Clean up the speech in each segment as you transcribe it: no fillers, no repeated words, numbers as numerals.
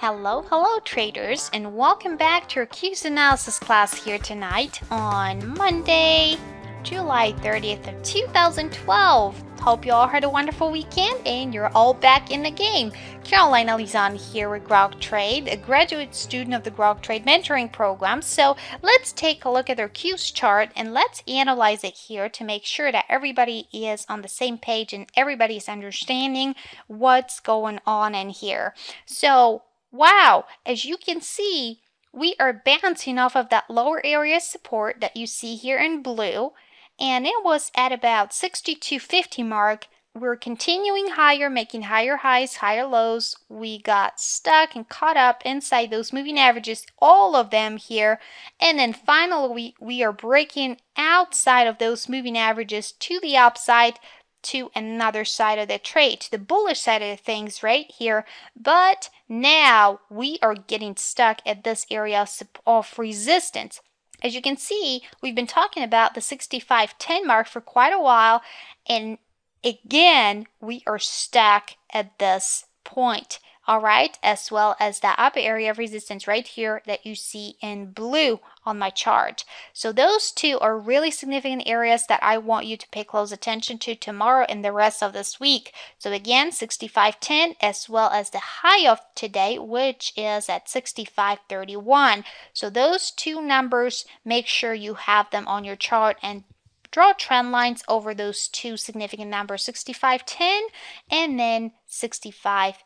Hello traders, and welcome back to our Q's analysis class here tonight on Monday, July 30th of 2012. Hope you all had a wonderful weekend and you're all back in the game. Carolina Lezon here with Grok Trade, a graduate student of the Grok Trade mentoring program. So let's take a look at our Q's chart and let's analyze it here to make sure that everybody is on the same page and everybody is understanding what's going on in here. So wow, as you can see, we are bouncing off of that lower area support that you see here in blue, and it was at about 62.50 mark. We're continuing higher, making higher highs, higher lows. We got stuck and caught up inside those moving averages, all of them here, and then finally we are breaking outside of those moving averages to the upside, to another side of the trade, to the bullish side of things right here. But now we are getting stuck at this area of resistance. As you can see, we've been talking about the 65.10 mark for quite a while, and again we are stuck at this point. All right, as well as that upper area of resistance right here that you see in blue on my chart. So those two are really significant areas that I want you to pay close attention to tomorrow and the rest of this week. So again, 65.10 as well as the high of today, which is at 65.31. So those two numbers, make sure you have them on your chart and draw trend lines over those two significant numbers, 65.10 and then 65.31.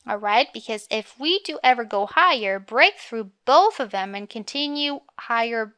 All right, because if we do ever go higher, break through both of them and continue higher,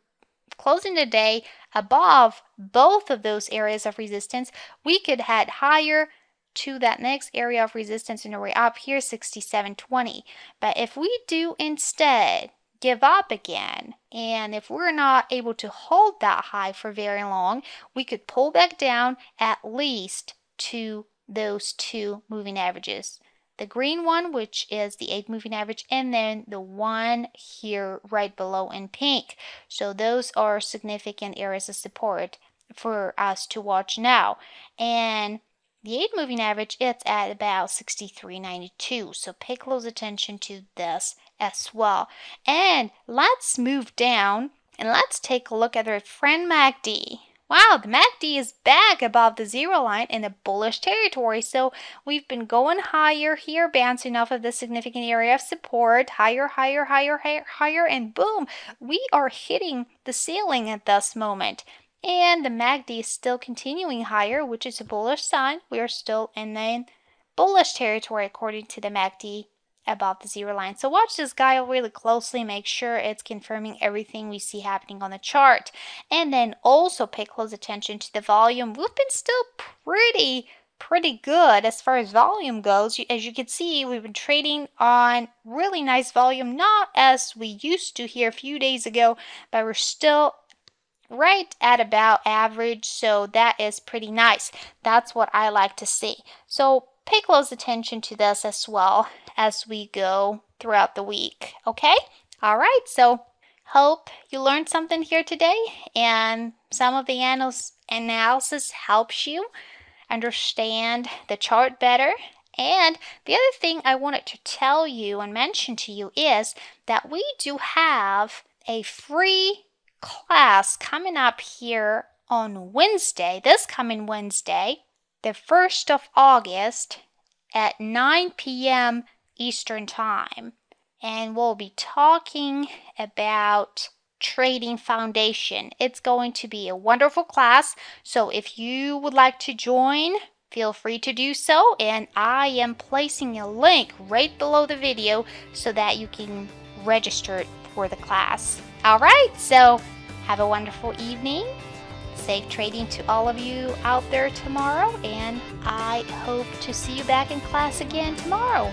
closing the day above both of those areas of resistance, we could head higher to that next area of resistance and we're up here 67.20. But if we do instead give up again, and if we're not able to hold that high for very long, we could pull back down at least to those two moving averages. The green one, which is the 8 moving average, and then the one here right below in pink. So those are significant areas of support for us to watch now. And the 8 moving average, it's at about 63.92. So pay close attention to this as well. And let's move down and let's take a look at our friend MACD. Wow, the MACD is back above the zero line in the bullish territory. So we've been going higher here, bouncing off of the significant area of support, higher, and boom, we are hitting the ceiling at this moment. And the MACD is still continuing higher, which is a bullish sign. We are still in the bullish territory according to the MACD above the zero line. So watch this guy really closely, make sure it's confirming everything we see happening on the chart. And then also pay close attention to the volume. We've been still pretty good as far as volume goes. As you can see, we've been trading on really nice volume, not as we used to here a few days ago, but we're still right at about average, so that is pretty nice. That's what I like to see. So pay close attention to this as well as we go throughout the week. Okay? All right, so hope you learned something here today and some of the analysis helps you understand the chart better. And the other thing I wanted to tell you and mention to you is that we do have a free class coming up here on Wednesday, this coming Wednesday, the 1st of August at 9 p.m. Eastern Time. And we'll be talking about trading foundation. It's going to be a wonderful class. So if you would like to join, feel free to do so. And I am placing a link right below the video so that you can register for the class. All right, so have a wonderful evening. Safe trading to all of you out there tomorrow, and I hope to see you back in class again tomorrow.